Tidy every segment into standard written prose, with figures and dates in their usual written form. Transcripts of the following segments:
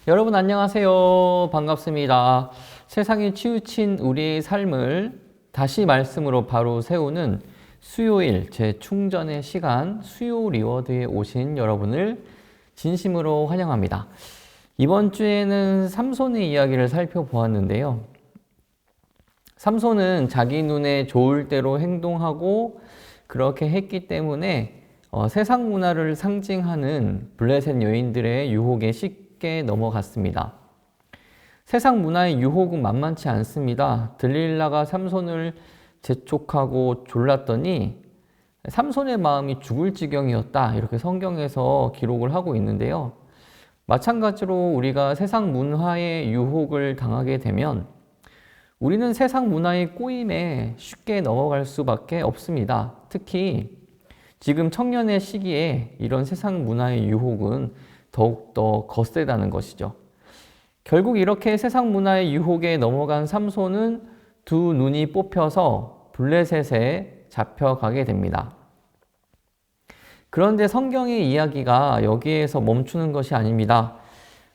여러분 안녕하세요. 반갑습니다. 세상에 치우친 우리의 삶을 다시 말씀으로 바로 세우는 수요일 재충전의 시간 수요 리워드에 오신 여러분을 진심으로 환영합니다. 이번 주에는 삼손의 이야기를 살펴보았는데요. 삼손은 자기 눈에 좋을 대로 행동하고 그렇게 했기 때문에 세상 문화를 상징하는 블레셋 여인들의 유혹에 쉽게 넘어갔습니다. 세상 문화의 유혹은 만만치 않습니다. 들릴라가 삼손을 재촉하고 졸랐더니 삼손의 마음이 죽을 지경이었다, 이렇게 성경에서 기록을 하고 있는데요. 마찬가지로 우리가 세상 문화의 유혹을 당하게 되면 우리는 세상 문화의 꼬임에 쉽게 넘어갈 수밖에 없습니다. 특히 지금 청년의 시기에 이런 세상 문화의 유혹은 더욱더 거세다는 것이죠. 결국 이렇게 세상 문화의 유혹에 넘어간 삼손은 두 눈이 뽑혀서 블레셋에 잡혀가게 됩니다. 그런데 성경의 이야기가 여기에서 멈추는 것이 아닙니다.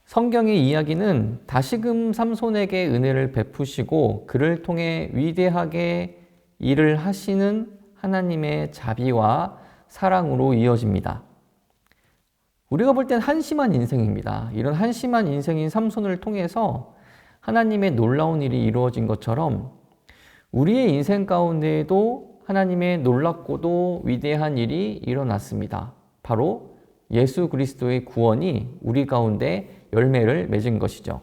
성경의 이야기는 다시금 삼손에게 은혜를 베푸시고 그를 통해 위대하게 일을 하시는 하나님의 자비와 사랑으로 이어집니다. 우리가 볼 땐 한심한 인생입니다. 이런 한심한 인생인 삼손을 통해서 하나님의 놀라운 일이 이루어진 것처럼 우리의 인생 가운데에도 하나님의 놀랍고도 위대한 일이 일어났습니다. 바로 예수 그리스도의 구원이 우리 가운데 열매를 맺은 것이죠.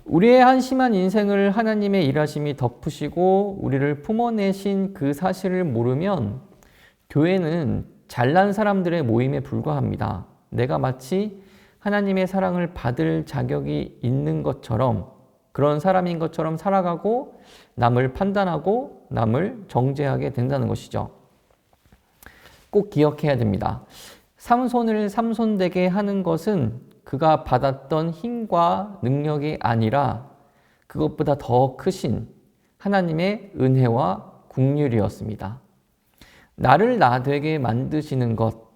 우리의 한심한 인생을 하나님의 일하심이 덮으시고 우리를 품어내신 그 사실을 모르면 교회는 잘난 사람들의 모임에 불과합니다. 내가 마치 하나님의 사랑을 받을 자격이 있는 것처럼, 그런 사람인 것처럼 살아가고 남을 판단하고 남을 정죄하게 된다는 것이죠. 꼭 기억해야 됩니다. 삼손을 삼손되게 하는 것은 그가 받았던 힘과 능력이 아니라 그것보다 더 크신 하나님의 은혜와 긍휼이었습니다. 나를 나 되게 만드시는 것,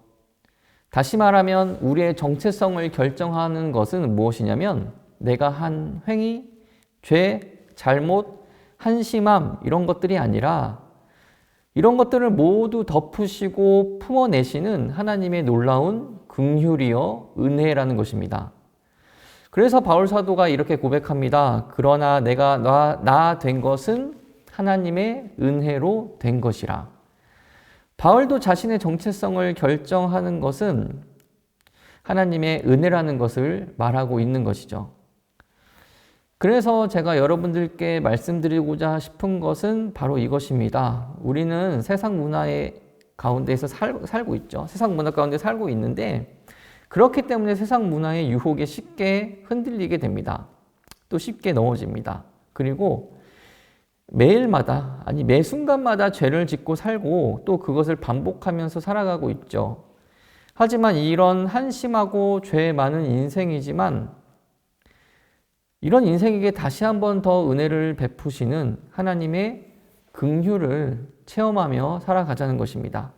다시 말하면 우리의 정체성을 결정하는 것은 무엇이냐면 내가 한 행위, 죄, 잘못, 한심함, 이런 것들이 아니라 이런 것들을 모두 덮으시고 품어내시는 하나님의 놀라운 긍휼이요 은혜라는 것입니다. 그래서 바울 사도가 이렇게 고백합니다. 그러나 내가 나 된 것은 하나님의 은혜로 된 것이라. 바울도 자신의 정체성을 결정하는 것은 하나님의 은혜라는 것을 말하고 있는 것이죠. 그래서 제가 여러분들께 말씀드리고자 싶은 것은 바로 이것입니다. 우리는 세상 문화의 가운데에서 살고 있죠. 세상 문화 가운데 살고 있는데 그렇기 때문에 세상 문화의 유혹에 쉽게 흔들리게 됩니다. 또 쉽게 넘어집니다. 그리고 매일마다, 아니 매 순간마다 죄를 짓고 살고 또 그것을 반복하면서 살아가고 있죠. 하지만 이런 한심하고 죄 많은 인생이지만 이런 인생에게 다시 한 번 더 은혜를 베푸시는 하나님의 긍휼을 체험하며 살아가자는 것입니다.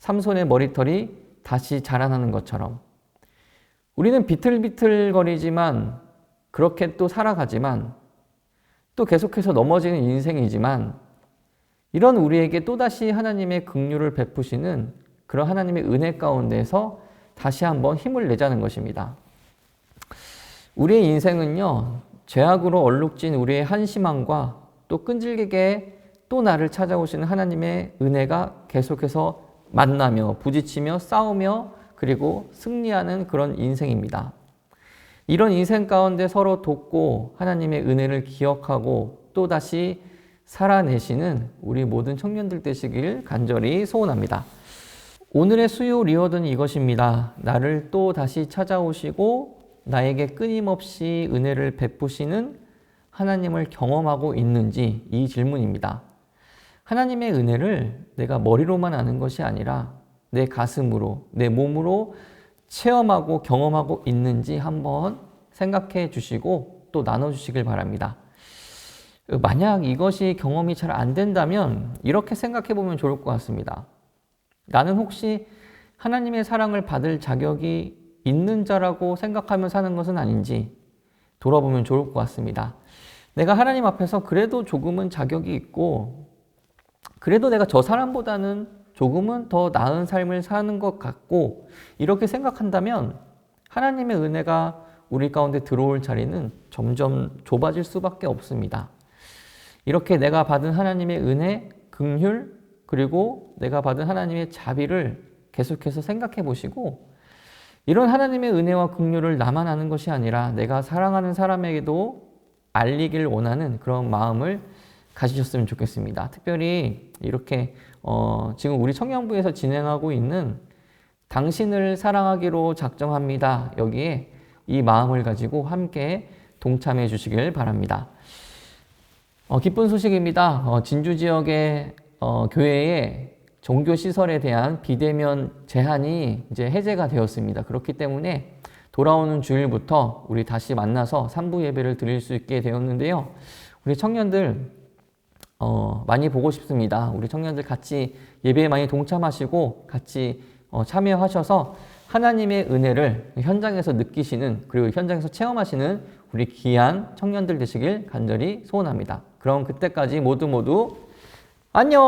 삼손의 머리털이 다시 자라나는 것처럼 우리는 비틀비틀거리지만 그렇게 또 살아가지만 또 계속해서 넘어지는 인생이지만 이런 우리에게 또다시 하나님의 긍휼을 베푸시는 그런 하나님의 은혜 가운데서 다시 한번 힘을 내자는 것입니다. 우리의 인생은요, 죄악으로 얼룩진 우리의 한심함과 또 끈질기게 또 나를 찾아오시는 하나님의 은혜가 계속해서 만나며 부딪히며 싸우며 그리고 승리하는 그런 인생입니다. 이런 인생 가운데 서로 돕고 하나님의 은혜를 기억하고 또다시 살아내시는 우리 모든 청년들 되시길 간절히 소원합니다. 오늘의 수요 리워드는 이것입니다. 나를 또 다시 찾아오시고 나에게 끊임없이 은혜를 베푸시는 하나님을 경험하고 있는지, 이 질문입니다. 하나님의 은혜를 내가 머리로만 아는 것이 아니라 내 가슴으로, 내 몸으로 체험하고 경험하고 있는지 한번 생각해 주시고 또 나눠주시길 바랍니다. 만약 이것이 경험이 잘 안 된다면 이렇게 생각해 보면 좋을 것 같습니다. 나는 혹시 하나님의 사랑을 받을 자격이 있는 자라고 생각하며 사는 것은 아닌지 돌아보면 좋을 것 같습니다. 내가 하나님 앞에서 그래도 조금은 자격이 있고 그래도 내가 저 사람보다는 조금은 더 나은 삶을 사는 것 같고 이렇게 생각한다면 하나님의 은혜가 우리 가운데 들어올 자리는 점점 좁아질 수밖에 없습니다. 이렇게 내가 받은 하나님의 은혜, 긍휼, 그리고 내가 받은 하나님의 자비를 계속해서 생각해 보시고 이런 하나님의 은혜와 긍휼을 나만 아는 것이 아니라 내가 사랑하는 사람에게도 알리길 원하는 그런 마음을 가지셨으면 좋겠습니다. 특별히 이렇게 지금 우리 청년부에서 진행하고 있는 당신을 사랑하기로 작정합니다. 여기에 이 마음을 가지고 함께 동참해 주시길 바랍니다. 기쁜 소식입니다. 진주 지역의 교회의 종교 시설에 대한 비대면 제한이 이제 해제가 되었습니다. 그렇기 때문에 돌아오는 주일부터 우리 다시 만나서 3부 예배를 드릴 수 있게 되었는데요. 우리 청년들 많이 보고 싶습니다. 우리 청년들 같이 예배에 많이 동참하시고 같이 참여하셔서 하나님의 은혜를 현장에서 느끼시는 그리고 현장에서 체험하시는 우리 귀한 청년들 되시길 간절히 소원합니다. 그럼 그때까지 모두 안녕!